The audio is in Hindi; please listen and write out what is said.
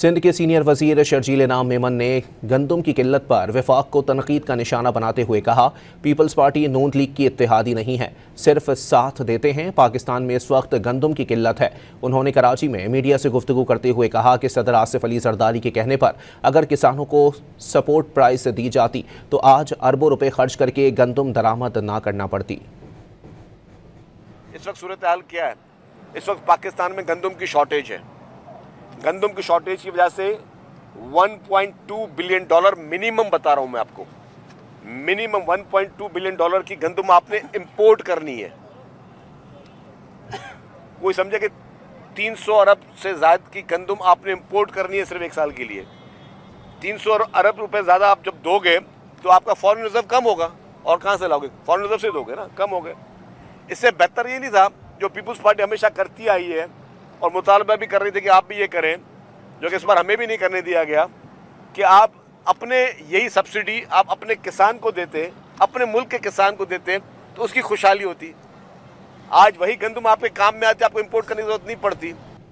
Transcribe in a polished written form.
सिंध के सीनियर वजीर शर्जील इनाम मेमन ने गंदम की किल्लत पर वफाक को तनकीद का निशाना बनाते हुए कहा, पीपल्स पार्टी नून लीग की इत्तेहादी नहीं है, सिर्फ साथ देते हैं। पाकिस्तान में इस वक्त गंदम की किल्लत है। उन्होंने कराची में मीडिया से गुफ्तगू करते हुए कहा कि सदर आसिफ अली जरदारी के कहने पर अगर किसानों को सपोर्ट प्राइस दी जाती तो आज अरबों रुपए खर्च करके गंदम दरामद ना करना पड़ती। इस वक्त सूरत हाल क्या है? इस वक्त पाकिस्तान में गंदम की शॉर्टेज है। गंदम की शॉर्टेज की वजह से 1.2 बिलियन डॉलर मिनिमम बता रहा हूं मैं आपको, मिनिमम 1.2 बिलियन डॉलर की गंदम आपने इंपोर्ट करनी है। कोई समझे कि 300 अरब से ज्यादा की गंदम आपने इंपोर्ट करनी है सिर्फ एक साल के लिए। 300 अरब रुपए ज्यादा आप जब दोगे तो आपका फॉरेन रिजर्व कम होगा, और कहां से लाओगे? फॉरेन रिजर्व से दोगे ना, कम हो गए। इससे बेहतर ये नहीं था जो पीपुल्स पार्टी हमेशा करती आई है और मुतालबा भी कर रही थी कि आप भी ये करें, जो कि इस बार हमें भी नहीं करने दिया गया, कि आप अपने यही सब्सिडी आप अपने किसान को देते, अपने मुल्क के किसान को देते तो उसकी खुशहाली होती। आज वही गंदम आपके काम में आती, आपको इंपोर्ट करने की जरूरत नहीं पड़ती।